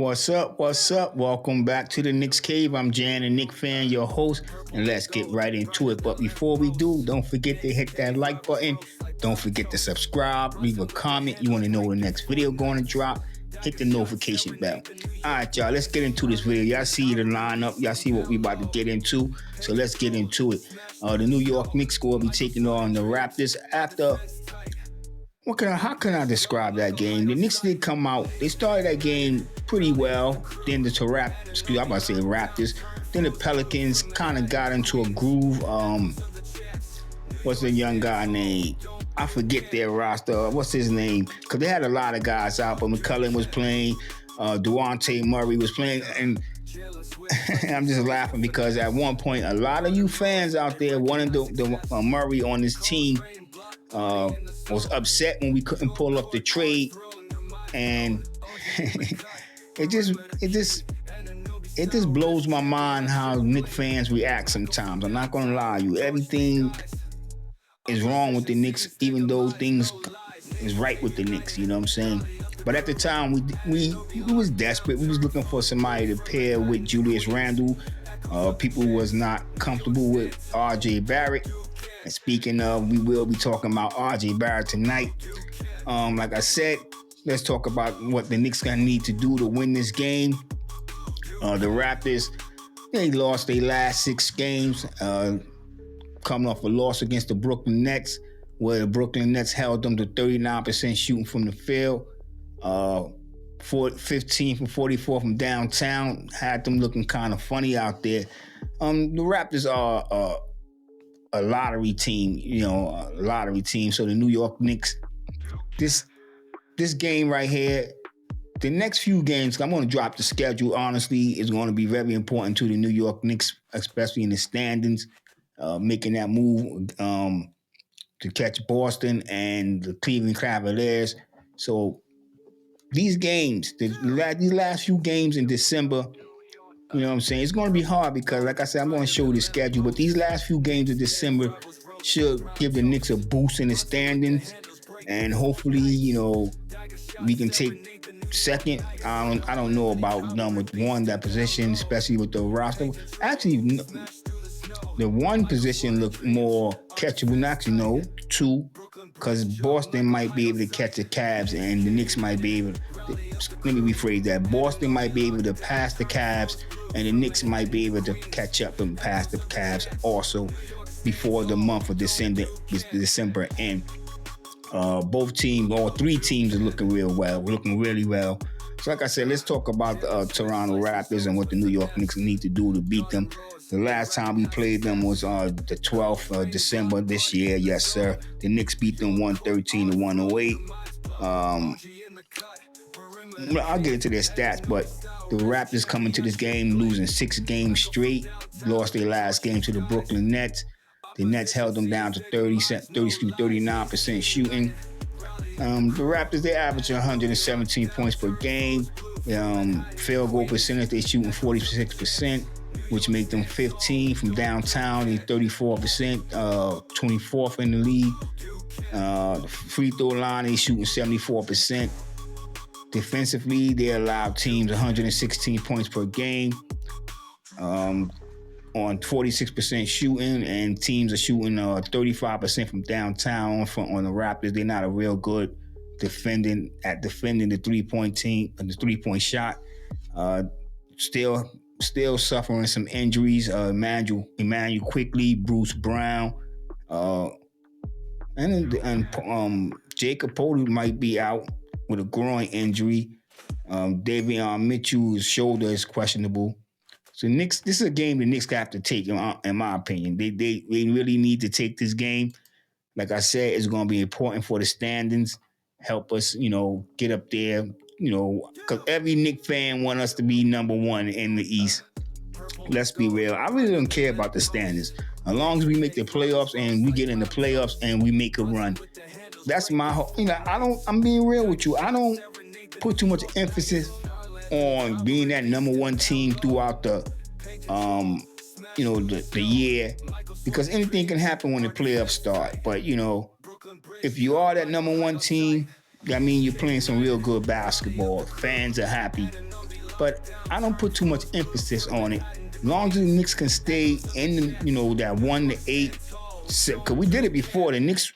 What's up? What's up? Welcome back to the Knicks Cave. I'm Jan, a Knicks fan, your host, and let's get right into it. But before we do, don't forget to hit that like button. Don't forget to subscribe, leave a comment. You want to know when the next video going to drop. Hit the notification bell. All right, y'all, let's get into this video. Y'all see the lineup. Y'all see what we about to get into. So let's get into it. The New York Knicks will be taking on the Raptors after... How can I describe that game? The Knicks did come out. They started that game pretty well. Then I'm about to say Raptors. Then the Pelicans kind of got into a groove. What's the young guy name? I forget their roster. What's his name? Because they had a lot of guys out, but McCullough was playing. Dejounte Murray was playing. And I'm just laughing because at one point, a lot of you fans out there wanted the Murray on this team. Was upset when we couldn't pull up the trade, and it just blows my mind how Knicks fans react sometimes. I'm not gonna lie to you. Everything is wrong with the Knicks, even though things is right with the Knicks. You know what I'm saying? But at the time, we was desperate. We was looking for somebody to pair with Julius Randle. People was not comfortable with R.J. Barrett. And speaking of, we will be talking about R.J. Barrett tonight. Like I said, let's talk about what the Knicks gonna need to do to win this game. The Raptors, they lost their last 6 games, coming off a loss against the Brooklyn Nets, where the Brooklyn Nets held them to 39% shooting from the field, 15 from 44 from downtown, had them looking kind of funny out there. The Raptors are a lottery team, So the New York Knicks, this game right here, the next few games, I'm going to drop the schedule, honestly, is going to be very important to the New York Knicks, especially in the standings, making that move to catch Boston and the Cleveland Cavaliers. So these games, these last few games in December, you know what I'm saying? It's going to be hard because, like I said, I'm going to show the schedule. But these last few games of December should give the Knicks a boost in the standings. And hopefully, we can take second. I don't know about number 1, that position, especially with the roster. Actually, the 1 position looked more catchable. Actually, no, 2. Because Boston might be able to catch the Cavs and the Knicks might be able to, let me rephrase that. Boston might be able to pass the Cavs and the Knicks might be able to catch up and pass the Cavs also before the month of December end. Both teams, all 3 teams are looking real well. We're looking really well. So like I said, let's talk about the Toronto Raptors and what the New York Knicks need to do to beat them. The last time we played them was the 12th of December this year. Yes, sir. The Knicks beat them 113-108. I'll get into their stats, but the Raptors coming to this game losing 6 games straight. Lost their last game to the Brooklyn Nets. The Nets held them down to 39% shooting. The Raptors, they average 117 points per game. Field goal percentage, they shooting 46%, which make them 15 from downtown. They 34%, 24th in the league. The free throw line, they shooting 74%. Defensively, they allow teams 116 points per game on 46% shooting, and teams are shooting 35% from downtown on the Raptors. They're not a real good defending the 3-point team and the 3-point shot. Still suffering some injuries. Emmanuel Quickly, Bruce Brown, and Jacob Poeltl might be out with a groin injury. Davion Mitchell's shoulder is questionable. So Knicks, this is a game the Knicks have to take, in my opinion. They really need to take this game. Like I said, it's going to be important for the standings. Help us, get up there, because every Knicks fan want us to be number 1 in the East. Let's be real. I really don't care about the standings. As long as we make the playoffs and we get in the playoffs and we make a run. That's my whole, I'm being real with you. I don't put too much emphasis on being that number 1 team throughout the year, because anything can happen when the playoffs start. But if you are that number 1 team, I mean, you're playing some real good basketball. Fans are happy. but I don't put too much emphasis on it. As long as the Knicks can stay in, that 1-8, because we did it before. The Knicks,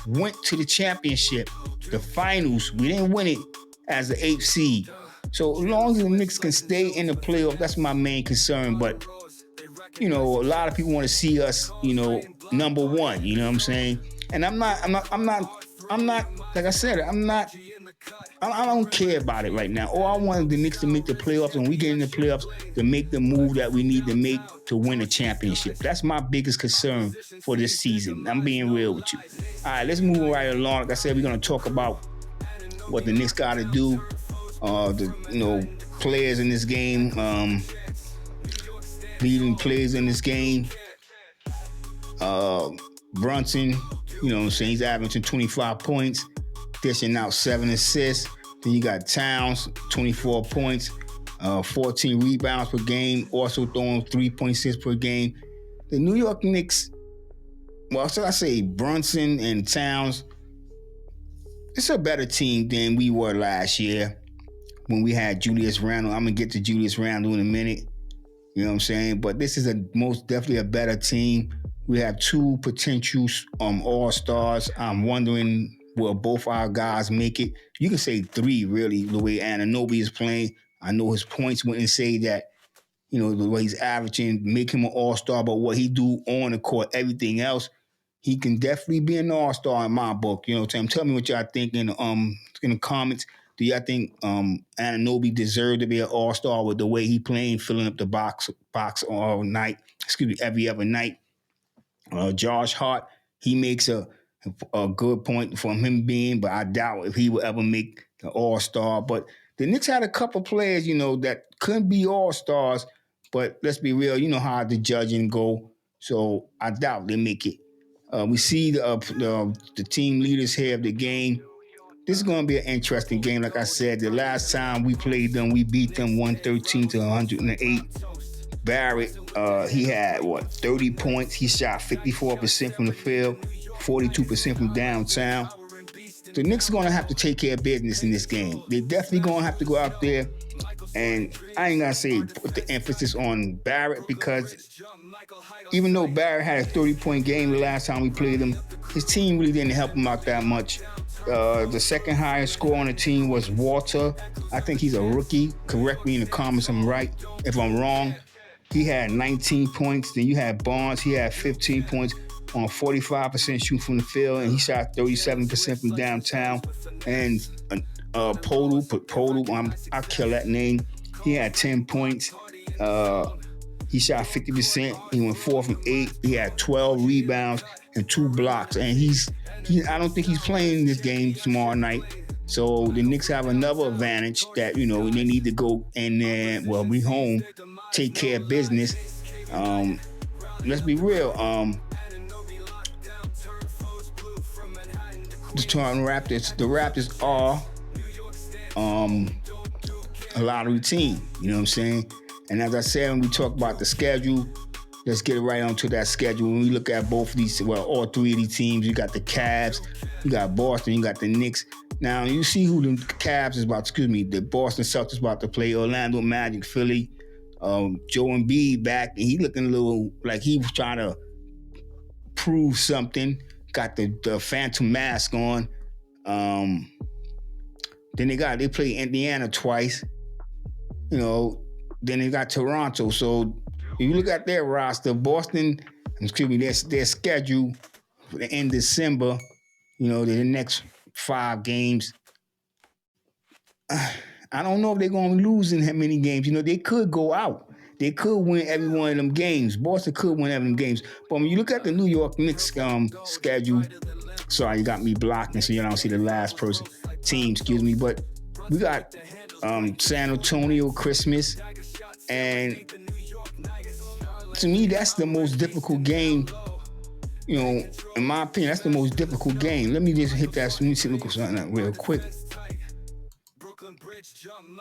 went to the championship, the finals. We didn't win it as the 8th seed. So as long as the Knicks can stay in the playoff, that's my main concern. But a lot of people want to see us, number one. You know what I'm saying? And I'm not. Like I said, I don't care about it right now. All I want is the Knicks to make the playoffs, and we get in the playoffs to make the move that we need to make to win a championship. That's my biggest concern for this season. I'm being real with you. All right, let's move right along. Like I said, we're going to talk about what the Knicks got to do. The players in this game, leading players in this game. Brunson, he's averaging 25 points, dishing out 7 assists. Then you got Towns, 24 points, 14 rebounds per game, also throwing 3.6 per game. The New York Knicks, should I say Brunson and Towns, it's a better team than we were last year when we had Julius Randle. I'm going to get to Julius Randle in a minute. You know what I'm saying? But this is most definitely a better team. We have 2 potential all-stars. I'm wondering, will both our guys make it? You can say 3, really, the way Anunoby is playing. I know his points wouldn't say that, the way he's averaging, make him an all-star, but what he do on the court, everything else, he can definitely be an all-star in my book. You know what I'm saying? Tell me what y'all think in the comments. Do y'all think Anunoby deserved to be an all-star with the way he playing, filling up the box all night? Every other night. Josh Hart, he makes a good point from him being, but I doubt if he will ever make the all-star. But the Knicks had a couple players, that couldn't be all-stars, but let's be real, how the judging go. So I doubt they make it. We see the team leaders here of the game. This is going to be an interesting game. Like I said, the last time we played them, we beat them 113-108. Barrett, he had 30 points. He shot 54% from the field, 42% from downtown. The Knicks are going to have to take care of business in this game. They're definitely going to have to go out there, and I ain't going to say put the emphasis on Barrett, because even though Barrett had a 30-point game the last time we played him, his team really didn't help him out that much. The second highest score on the team was Walter. I think he's a rookie. Correct me in the comments if I'm wrong. He had 19 points. Then you had Barnes. He had 15 points on 45% shoot from the field, and he shot 37% from downtown. And Podol, I kill that name. He had 10 points. He shot 50%. He went 4 from 8. He had 12 rebounds and 2 blocks. And I don't think he's playing this game tomorrow night. So the Knicks have another advantage that, they need to go in there. Well, we home, take care of business. Let's be real. The Toronto Raptors. The Raptors are a lottery team. You know what I'm saying? And as I said, when we talk about the schedule, let's get right onto that schedule. When we look at both of these, all 3 of these teams, you got the Cavs, you got Boston, you got the Knicks. Now, you see who the Cavs is about, the Boston Celtics about to play, Orlando Magic, Philly. Joe Embiid back, and he looking a little like he was trying to prove something. Got the phantom mask on. Then they play Indiana twice. Then they got Toronto. So if you look at their roster, Boston, their schedule for the end of December, the next 5 games. I don't know if they're going to lose in that many games. They could go out. They could win every one of them games. Boston could win every them games. But when you look at the New York Knicks schedule, sorry, you got me blocking so you don't see the last person. Team, but we got San Antonio Christmas. And to me, that's the most difficult game. In my opinion, that's the most difficult game. Let me just hit that. Let me see, look something real quick.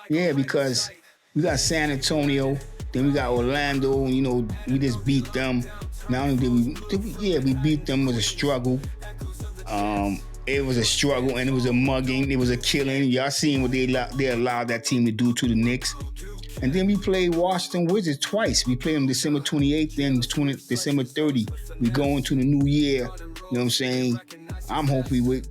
Yeah, because we got San Antonio, then we got Orlando. We just beat them. Not only did we beat them with a struggle. it was a struggle and it was a mugging, it was a killing. Y'all seen what they allowed that team to do to the Knicks. And then we played Washington Wizards twice. We played them December 28th, then December 30th. We go into the new year, you know what I'm saying? I'm hoping with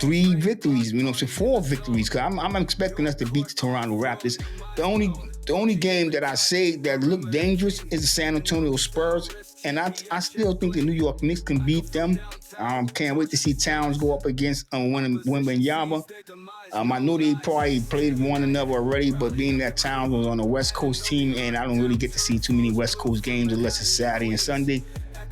3 victories, you know, so 4 victories. Cause I'm expecting us to beat the Toronto Raptors. The only game that I say that looked dangerous is the San Antonio Spurs, and I still think the New York Knicks can beat them. Can't wait to see Towns go up against Wembanyama. I know they probably played one another already, but being that Towns was on a West Coast team, and I don't really get to see too many West Coast games unless it's Saturday and Sunday.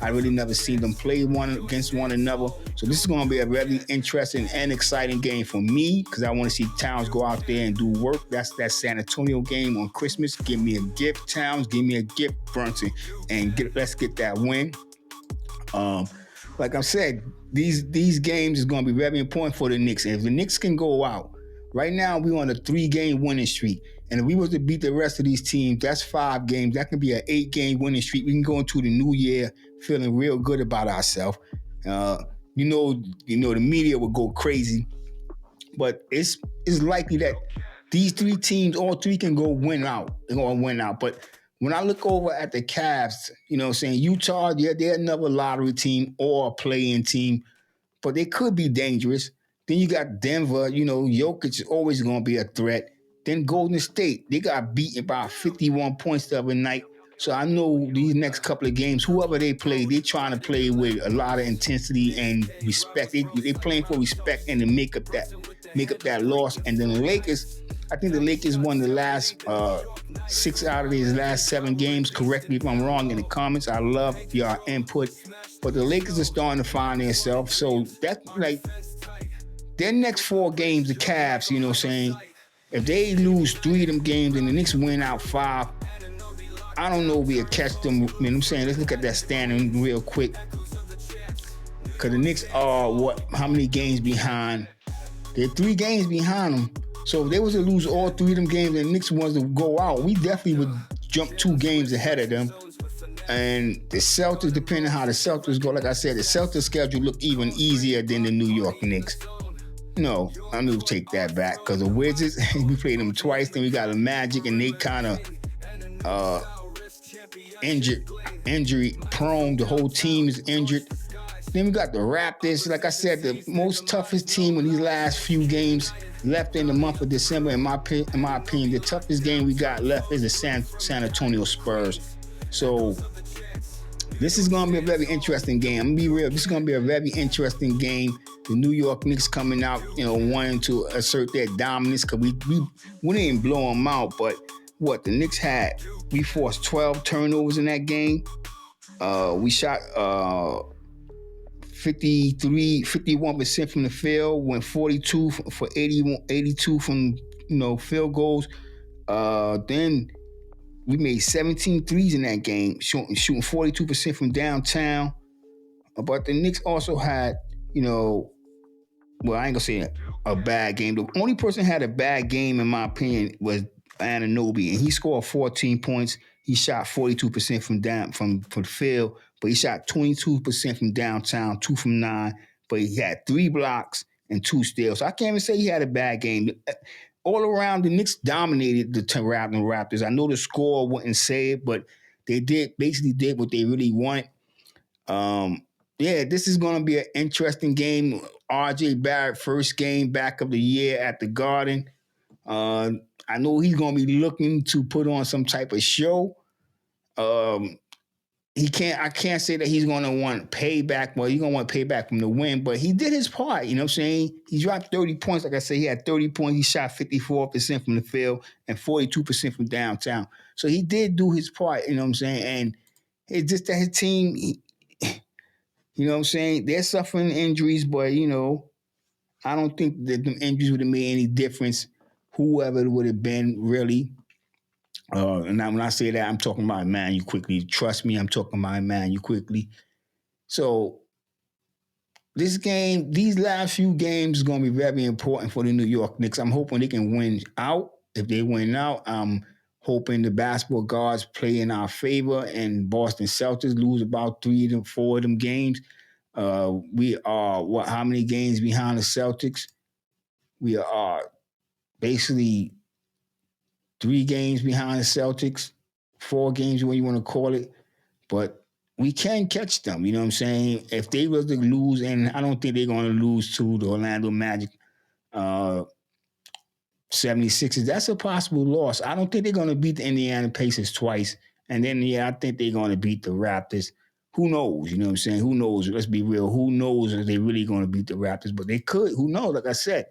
I really never seen them play one against one another. So this is going to be a very interesting and exciting game for me because I want to see Towns go out there and do work. That's that San Antonio game on Christmas. Give me a gift, Towns. Give me a gift, Brunson. And let's get that win. Like I said, these games is going to be very important for the Knicks. And if the Knicks can go out, right now we're on a 3-game winning streak. And if we was to beat the rest of these teams, that's 5 games. That can be an 8-game winning streak. We can go into the new year feeling real good about ourselves. You know, the media would go crazy, but it's likely that these 3 teams, all 3 can go win out. They're going to win out. But when I look over at the Cavs, you know what I'm saying, Utah, they're another lottery team or a play-in team, but they could be dangerous. Then you got Denver, you know, Jokic is always going to be a threat. Then Golden State, they got beaten by 51 points the other night. So I know these next couple of games, whoever they play, they're trying to play with a lot of intensity and respect. They're playing for respect and to make up that loss. And then the Lakers, I think the Lakers won the last 6 out of these last 7 games. Correct me if I'm wrong in the comments. I love your input. But the Lakers are starting to find themselves. So that's like their next 4 games, the Cavs, you know what I'm saying? If they lose 3 of them games and the Knicks win out 5, I don't know if we'll catch them. You know what I'm saying? Let's look at that standing real quick. Because the Knicks are, how many games behind? They're 3 games behind them. So if they was to lose all 3 of them games and the Knicks was to go out, we definitely would jump 2 games ahead of them. And the Celtics, depending on how the Celtics go, like I said, the Celtics schedule look even easier than the New York Knicks. No, I'm going to take that back because the Wizards, we played them twice. Then we got the Magic, and they kind of injury prone. The whole team is injured. Then we got the Raptors. Like I said, the most toughest team in these last few games left in the month of December. In my opinion, the toughest game we got left is the San Antonio Spurs. So this is going to be a very interesting game. I'm going to be real. This is going to be a very interesting game. The New York Knicks coming out, you know, wanting to assert their dominance because we didn't blow them out. But what the Knicks had, we forced 12 turnovers in that game. We shot 51% from the field, went 42 for 82 from, you know, field goals. Then we made 17 threes in that game, shooting 42% from downtown. But the Knicks also had, you know, well, I ain't gonna say a bad game. The only person had a bad game, in my opinion, was Anunoby, and he scored 14 points. He shot 42% from the field, but he shot 22% from downtown, 2 from 9. But he had 3 blocks and 2 steals. So I can't even say he had a bad game. All around, the Knicks dominated the Raptors. I know the score wouldn't say it, but they basically did what they really want. Yeah, this is going to be an interesting game. RJ Barrett, first game back of the year at the Garden. I know he's going to be looking to put on some type of show. I can't say that he's going to want payback. Well, he's going to want payback from the win, but he did his part. You know what I'm saying? He dropped 30 points. Like I said, he had 30 points. He shot 54% from the field and 42% from downtown. So he did do his part. You know what I'm saying? And it's just that his team, you know what I'm saying? They're suffering injuries, but, you know, I don't think that the injuries would have made any difference, whoever it would have been, really. And when I say that, I'm talking about Emmanuel Quickly. Trust me, I'm talking about Emmanuel Quickly. So this game, these last few games is going to be very important for the New York Knicks. I'm hoping they can win out. If they win out, I'm hoping the basketball guards play in our favor and Boston Celtics lose about 3 to 4 of them games. We are how many games behind the Celtics? We are basically 3 games behind the Celtics, 4 games, what you want to call it. But we can catch them. You know what I'm saying? If they were to lose, and I don't think they're going to lose to the Orlando Magic, uh, 76ers, that's a possible loss. I don't think they're going to beat the Indiana Pacers twice. And then, I think they're going to beat the Raptors. Who knows? You know what I'm saying? Who knows? Let's be real. Who knows if they're really going to beat the Raptors? But they could. Who knows? Like I said.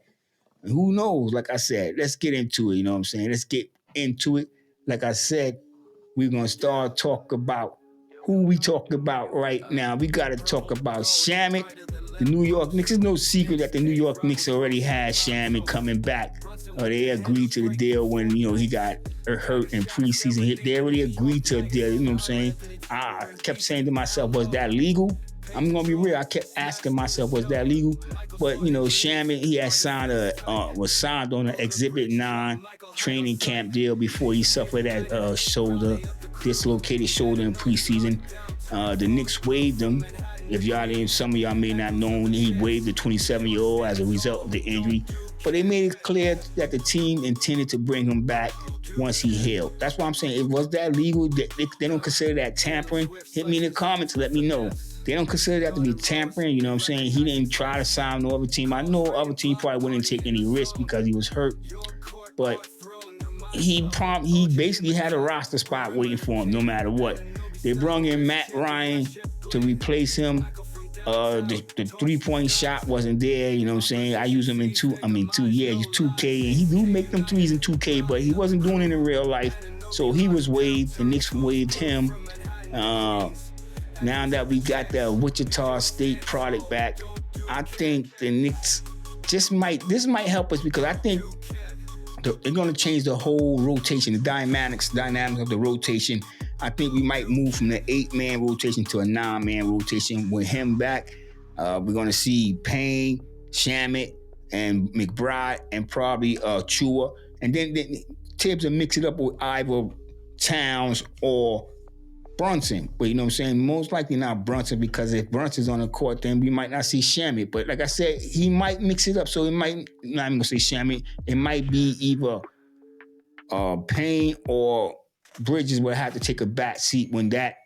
Who knows? Like I said, let's get into it. You know what I'm saying? Let's get into it. Like I said, we're going to start talk about who we talk about right now. We got to talk about Shamet, the New York Knicks. It's no secret that the New York Knicks already had Shamet coming back. They agreed to the deal when, he got hurt in preseason. They already agreed to a deal. You know what I'm saying? I kept saying to myself, was that legal? I'm going to be real. I kept asking myself, was that legal? But, Shamet, he had was signed on an Exhibit 9 training camp deal before he suffered that dislocated shoulder in preseason. The Knicks waived him. If some of y'all may not know, he waived the 27-year-old as a result of the injury. But they made it clear that the team intended to bring him back once he healed. That's why I'm saying, was that legal? They don't consider that tampering. Hit me in the comments to let me know. They don't consider that to be tampering. You know what I'm saying? He didn't try to sign no other team. I know other team probably wouldn't take any risk because he was hurt. But he basically had a roster spot waiting for him no matter what. They brought in Matt Ryan to replace him. The three-point shot wasn't there, you know what I'm saying? I use him in 2K, and he do make them threes in 2K, but he wasn't doing it in real life. So he was waived. The Knicks waived him. Now that we got the Wichita State product back, I think the Knicks this might help us because I think they're going to change the whole rotation, the dynamics of the rotation. I think we might move from the 8-man rotation to a 9-man rotation with him back. We're going to see Payne, Shamet, and McBride, and probably Chua. And then Tibbs will mix it up with either Towns or Brunson. But you know what I'm saying? Most likely not Brunson, because if Brunson's on the court, then we might not see Shamet. But like I said, he might mix it up. So it might, not even going to say Shamet, it might be either Payne or Bridges will have to take a back seat when that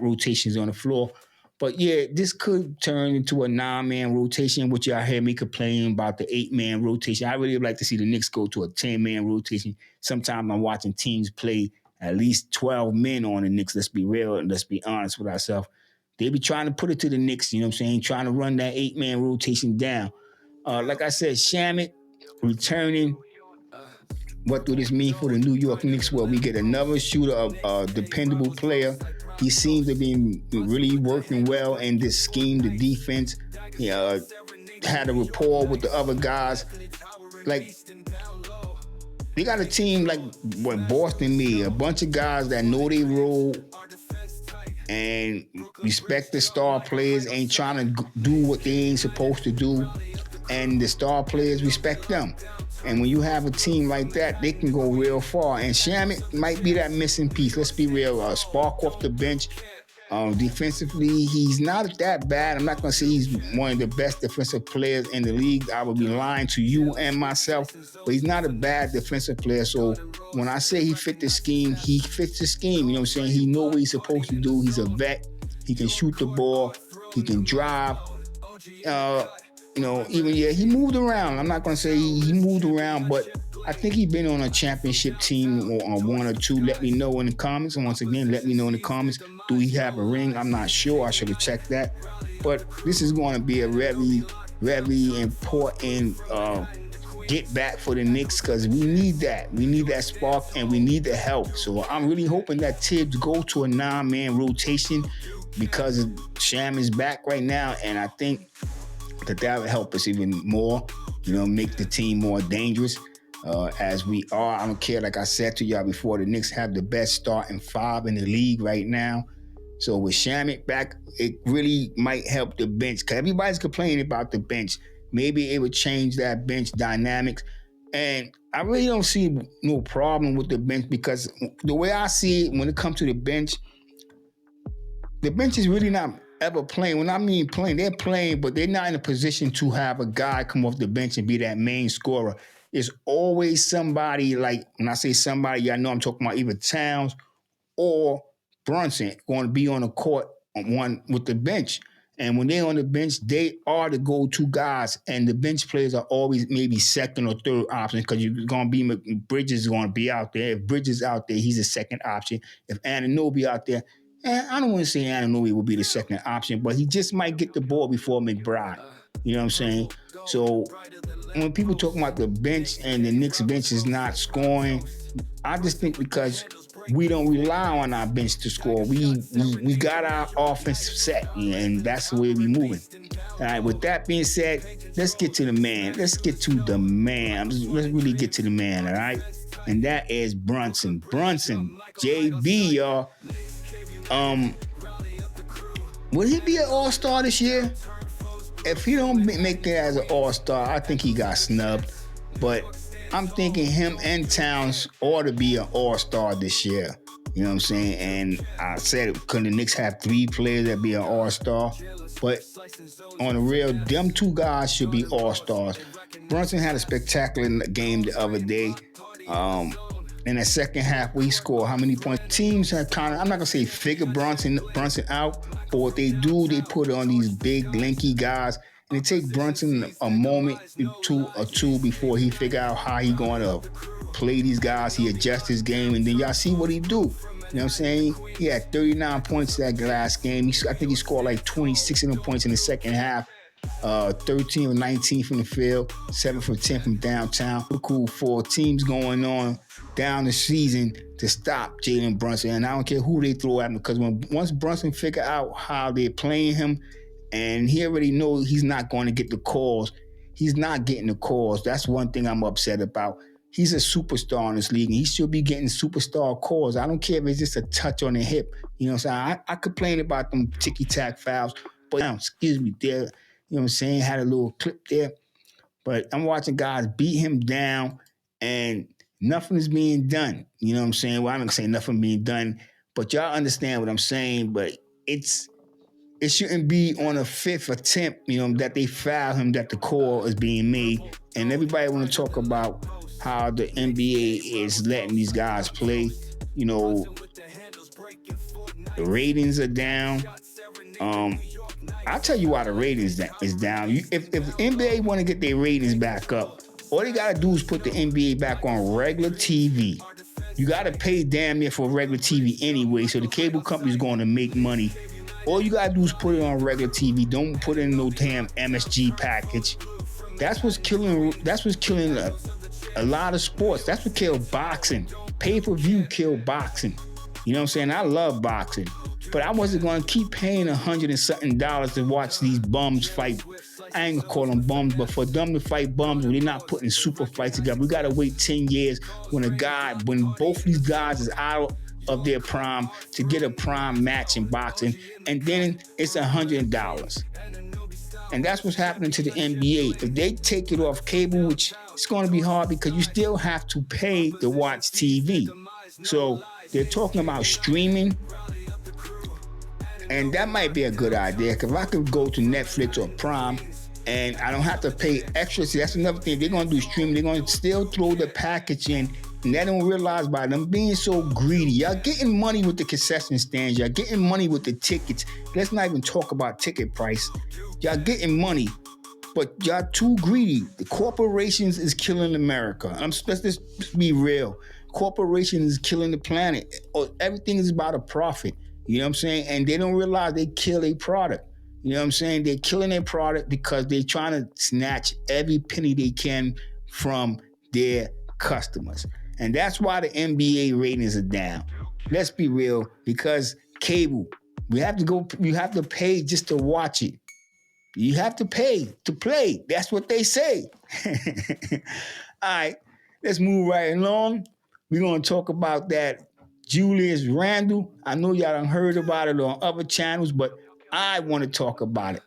rotation is on the floor. But yeah, this could turn into a 9-man rotation, which y'all hear me complaining about the 8-man rotation. I really would like to see the Knicks go to a 10-man rotation. Sometimes I'm watching teams play at least 12 men on the Knicks. Let's be real and let's be honest with ourselves. They be trying to put it to the Knicks, you know what I'm saying? Trying to run that 8-man rotation down. Like I said, Shamet returning. What do this mean for the New York Knicks? Well, we get another shooter, a dependable player. He seems to be really working well in this scheme, the defense. He had a rapport with the other guys. Like, they got a team like what Boston made, a bunch of guys that know their role and respect the star players, ain't trying to do what they ain't supposed to do. And the star players respect them. And when you have a team like that, they can go real far. And Shamet might be that missing piece. Let's be real. Spark off the bench. Defensively, he's not that bad. I'm not going to say he's one of the best defensive players in the league. I would be lying to you and myself. But he's not a bad defensive player. So when I say he fit the scheme, he fits the scheme. You know what I'm saying? He knows what he's supposed to do. He's a vet. He can shoot the ball. He can drive. He moved around. I'm not going to say he moved around, but I think he's been on a championship team or on one or two. Let me know in the comments. And once again, let me know in the comments. Do he have a ring? I'm not sure. I should have checked that. But this is going to be a very, very important get back for the Knicks because we need that. We need that spark and we need the help. So I'm really hoping that Tibbs go to a 9-man rotation because Sham is back right now. And I think that would help us even more, make the team more dangerous as we are. I don't care, like I said to y'all before, the Knicks have the best starting 5 in the league right now. So with Shamet back, it really might help the bench because everybody's complaining about the bench. Maybe it would change that bench dynamics. And I really don't see no problem with the bench because the way I see it when it comes to the bench is really not ever playing. When I mean playing, they're playing, but they're not in a position to have a guy come off the bench and be that main scorer. It's always somebody, like when I say somebody, y'all know I'm talking about either Towns or Brunson going to be on the court on one with the bench. And when they're on the bench, they are the go-to guys. And the bench players are always maybe second or third option because you're going to be Bridges is going to be out there. If Bridges out there, he's a second option. If Anunoby out there, I don't want to say Anunoby will be the second option, but he just might get the ball before McBride. You know what I'm saying? So when people talk about the bench and the Knicks bench is not scoring, I just think because we don't rely on our bench to score. We got our offense set, and that's the way we moving. All right, with that being said, let's get to the man. Let's really get to the man, all right? And that is Brunson. Brunson, JB, y'all. Will he be an all-star this year? If he don't make it as an all-star, I think he got snubbed. But I'm thinking him and Towns ought to be an all-star this year. You know what I'm saying? And I said, could the Knicks have 3 players that be an all-star? But on the real, them 2 guys should be all-stars. Brunson had a spectacular game the other day. In the second half, we scored how many points? Teams have kind of, I'm not going to say figure Brunson out, but what they do, they put on these big, lanky guys. And it takes Brunson a moment or two before he figure out how he going to play these guys. He adjusts his game, and then y'all see what he do. You know what I'm saying? He had 39 points that last game. I think he scored like 26 of them points in the second half. 13 or 19 from the field, 7 for 10 from downtown. Cool for teams going on down the season to stop Jalen Brunson. And I don't care who they throw at him, because once Brunson figure out how they're playing him, and he already knows he's not going to get the calls. He's not getting the calls. That's one thing I'm upset about. He's a superstar in this league, and he should be getting superstar calls. I don't care if it's just a touch on the hip. You know what I'm saying? I complain about them ticky-tack fouls, but there, you know what I'm saying, had a little clip there. But I'm watching guys beat him down, and nothing is being done. You know what I'm saying? Well, I'm not going to say nothing being done, but y'all understand what I'm saying. But it shouldn't be on a 5th attempt, you know, that they foul him, that the call is being made. And everybody want to talk about how the NBA is letting these guys play. You know, the ratings are down. I'll tell you why the ratings is down. If NBA want to get their ratings back up, all they got to do is put the NBA back on regular TV. You got to pay damn near for regular TV anyway, so the cable company's going to make money. All you got to do is put it on regular TV. Don't put in no damn MSG package. That's what's killing a lot of sports. That's what killed boxing. Pay-per-view killed boxing. You know what I'm saying? I love boxing. But I wasn't going to keep paying $100 and something to watch these bums fight. I ain't going to call them bums, but for them to fight bums when they're not putting super fights together, we got to wait 10 years when both these guys is out of their prime to get a prime match in boxing, and then it's $100. And that's what's happening to the NBA. If they take it off cable, which it's going to be hard because you still have to pay to watch TV. So they're talking about streaming, and that might be a good idea. Because if I could go to Netflix or Prime and I don't have to pay extra, see, that's another thing. They're going to do streaming. They're going to still throw the package in, and they don't realize by them being so greedy. Y'all getting money with the concession stands. Y'all getting money with the tickets. Let's not even talk about ticket price. Y'all getting money, but y'all too greedy. The corporations is killing America. Let's just be real. Corporations is killing the planet. Everything is about a profit. You know what I'm saying? And they don't realize they kill a product. You know what I'm saying? They're killing their product because they're trying to snatch every penny they can from their customers. And that's why the NBA ratings are down. Let's be real, because cable, you have to pay just to watch it. You have to pay to play. That's what they say. All right, let's move right along. We're going to talk about that Julius Randle. I know y'all done heard about it on other channels, but I want to talk about it.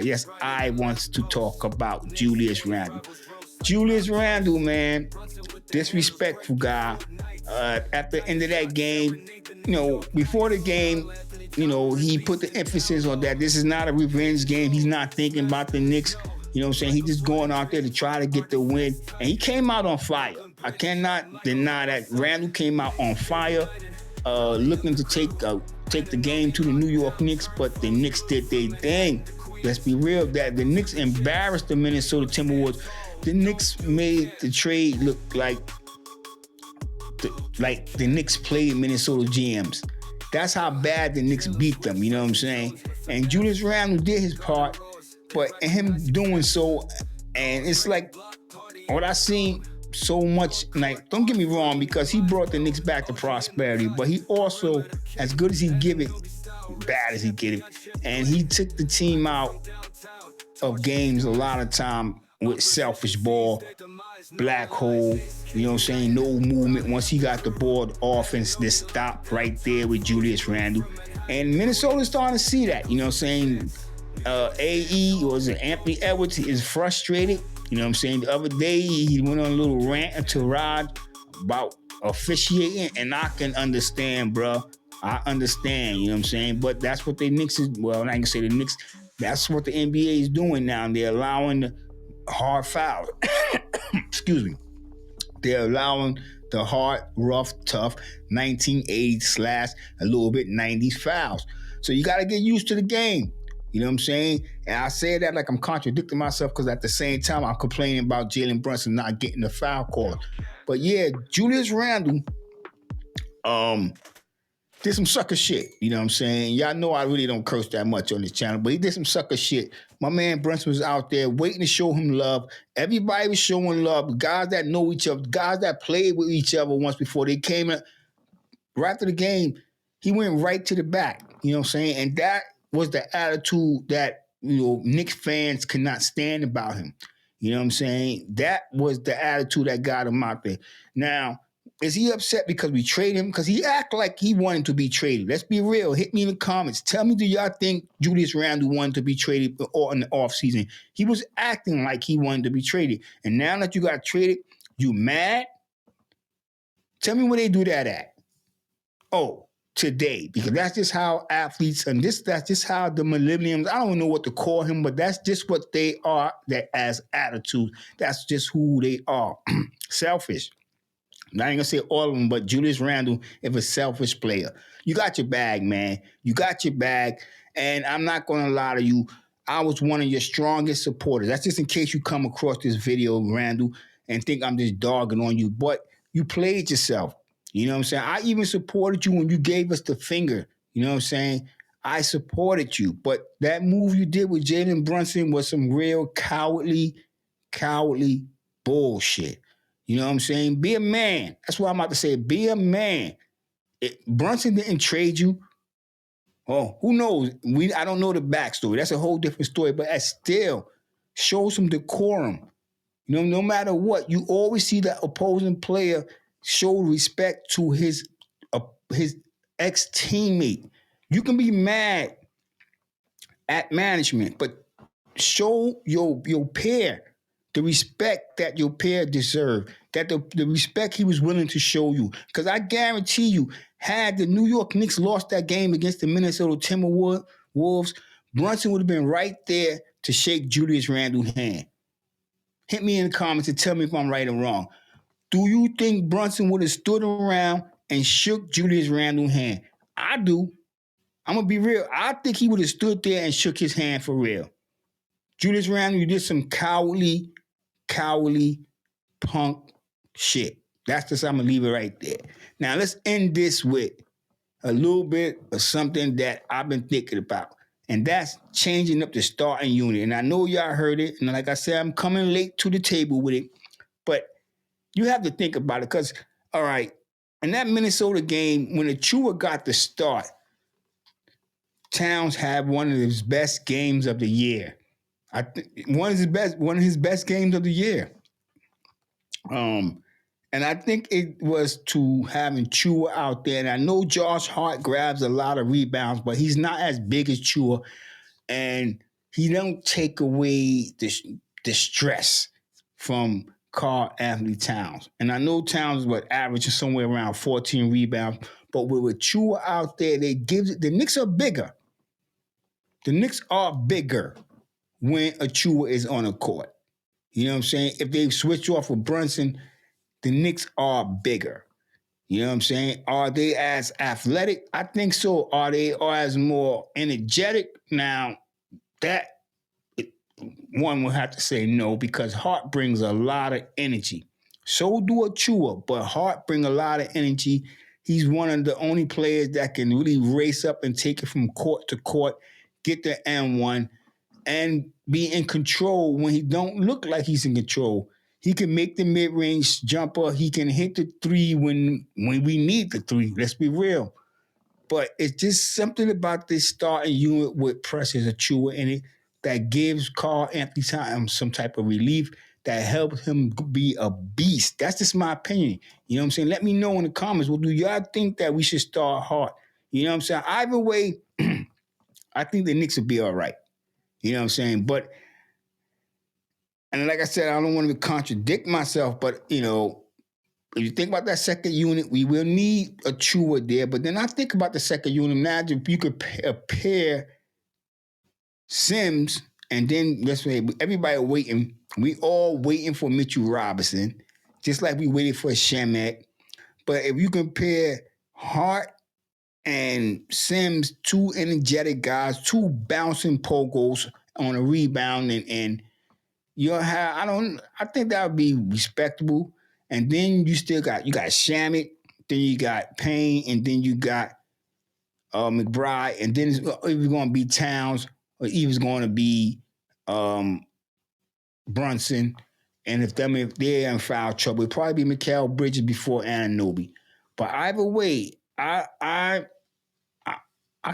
Yes, I want to talk about Julius Randle. Julius Randle, man, disrespectful guy. At the end of that game, before the game, he put the emphasis on that. This is not a revenge game. He's not thinking about the Knicks. You know what I'm saying? He's just going out there to try to get the win. And he came out on fire. I cannot deny that. Randle came out on fire, looking to take the game to the New York Knicks, but the Knicks did their thing. Let's be real, that the Knicks embarrassed the Minnesota Timberwolves. The Knicks made the trade look like the Knicks played Minnesota GMs. That's how bad the Knicks beat them, you know what I'm saying? And Julius Randle did his part, but him doing so, and it's like what I seen so much, like, don't get me wrong, because he brought the Knicks back to prosperity, but he also, as good as he give it, bad as he get it, and he took the team out of games a lot of time with selfish ball, black hole, you know what I'm saying, no movement. Once he got the ball, the offense just stopped right there with Julius Randle. And Minnesota's starting to see that, you know what I'm saying? Anthony Edwards is frustrated. You know what I'm saying? The other day, he went on a little rant to Rod about officiating, and I can understand, bro. I understand, you know what I'm saying? But that's what the Knicks is, well, I can say the Knicks, that's what the NBA is doing now. They're allowing the hard foul. Excuse me. They're allowing the hard, rough, tough 1980s / a little bit 90s fouls. So you got to get used to the game. You know what I'm saying? And I say that like I'm contradicting myself, because at the same time, I'm complaining about Jalen Brunson not getting the foul call. But yeah, Julius Randle did some sucker shit. You know what I'm saying? Y'all know I really don't curse that much on this channel, but he did some sucker shit. My man Brunson was out there waiting to show him love. Everybody was showing love. Guys that know each other, guys that played with each other once before they came in. Right after the game, he went right to the back. You know what I'm saying? And that was the attitude that, Knicks fans could not stand about him. You know what I'm saying? That was the attitude that got him out there. Now, is he upset because we traded him? Because he act like he wanted to be traded. Let's be real. Hit me in the comments. Tell me, do y'all think Julius Randle wanted to be traded in the offseason? He was acting like he wanted to be traded. And now that you got traded, you mad? Tell me where they do that at. Oh, today, because that's just how athletes, and that's just how the millenniums, I don't know what to call him, but that's just what they are, that as attitude. That's just who they are. Selfish. I ain't gonna say all of them, but Julius Randle is a selfish player. You got your bag, man. You got your bag, and I'm not gonna lie to you, I was one of your strongest supporters. That's just in case you come across this video, Randle, and think I'm just dogging on you, but you played yourself. You know what I'm saying? I even supported you when you gave us the finger. You know what I'm saying? I supported you. But that move you did with Jalen Brunson was some real cowardly bullshit. You know what I'm saying? Be a man. That's what I'm about to say. Be a man. Brunson didn't trade you. Oh, who knows? I don't know the backstory. That's a whole different story. But still, show some decorum. No matter what, you always see the opposing player show respect to his ex-teammate. You can be mad at management, but show your peer the respect that your peer deserved, that the respect he was willing to show you. Because I guarantee you, had the New York Knicks lost that game against the Minnesota Timberwolves, Brunson would have been right there to shake Julius Randle's hand. Hit me in the comments and tell me if I'm right or wrong. Do you think Brunson would have stood around and shook Julius Randle's hand? I do. I'm going to be real. I think he would have stood there and shook his hand for real. Julius Randle, you did some cowardly punk shit. That's just, I'm going to leave it right there. Now, let's end this with a little bit of something that I've been thinking about. And that's changing up the starting unit. And I know y'all heard it. And like I said, I'm coming late to the table with it. But you have to think about it. Because, all right, in that Minnesota game, when Achua got the start, Towns had one of his best games of the year. One of his best games of the year. And I think it was to having Chua out there. And I know Josh Hart grabs a lot of rebounds, but he's not as big as Chua. And he don't take away the stress from Karl Anthony Towns. And I know Towns was averaging somewhere around 14 rebounds, but with Achua out there, they give it. The Knicks are bigger. The Knicks are bigger when Achua is on the court. You know what I'm saying? If they switch off with Brunson, the Knicks are bigger. You know what I'm saying? Are they as athletic? I think so. Are they as more energetic? Now, that one will have to say no, because Hart brings a lot of energy. So do Achua, but Hart brings a lot of energy. He's one of the only players that can really race up and take it from court to court, get the N1, and be in control when he don't look like he's in control. He can make the mid-range jumper. He can hit the three when we need the three. Let's be real. But it's just something about this starting unit with Precious Achua in it that gives Karl Anthony Towns some type of relief, that helps him be a beast. That's just my opinion. You know what I'm saying? Let me know in the comments. Well, do y'all think that we should start Hart? You know what I'm saying? Either way, I think the Knicks will be all right. You know what I'm saying? But, and like I said, I don't want to contradict myself, but, you know, if you think about that second unit, we will need a Achua there. But then I think about the second unit. Imagine if you could pair Sims, and then let's say everybody waiting. We all waiting for Mitchell Robinson, just like we waited for Shamet. But if you compare Hart and Sims, two energetic guys, two bouncing pogos on a rebound, and you'll have, I think that would be respectable. And then you got Shamet, then you got Payne, and then you got McBride, and then it's going to be Towns, or even going to be Brunson. And if they're in foul trouble, it'll probably be Mikal Bridges before Anunoby. But either way, I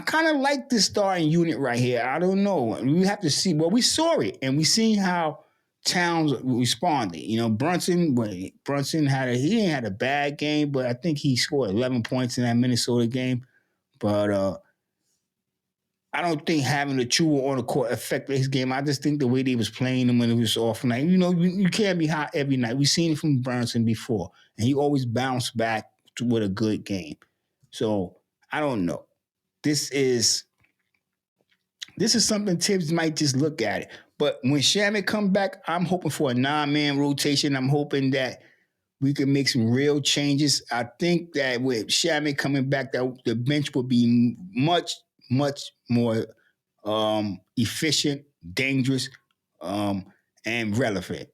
kind of like this starting unit right here. I don't know. We have to see. Well, we saw it, and we seen how Towns responded. You know, Brunson he ain't had a bad game, but I think he scored 11 points in that Minnesota game. But I don't think having the Achua on the court affected his game. I just think the way they was playing him when it was off night. You know, you can't be hot every night. We've seen it from Brunson before, and he always bounced back with a good game. So I don't know. This is something Tibbs might just look at it. But when Shamet come back, I'm hoping for a 9-man rotation. I'm hoping that we can make some real changes. I think that with Shamet coming back, that the bench will be much, much more efficient, dangerous, and relevant.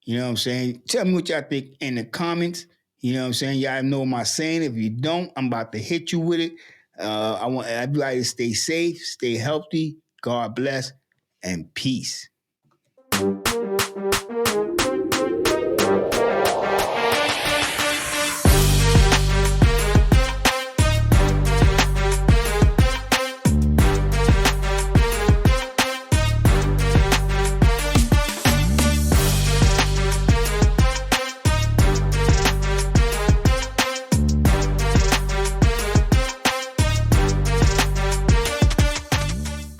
You know what I'm saying? Tell me what y'all think in the comments. You know what I'm saying? Y'all know my saying. If you don't, I'm about to hit you with it. I want everybody to stay safe, stay healthy. God bless, and peace.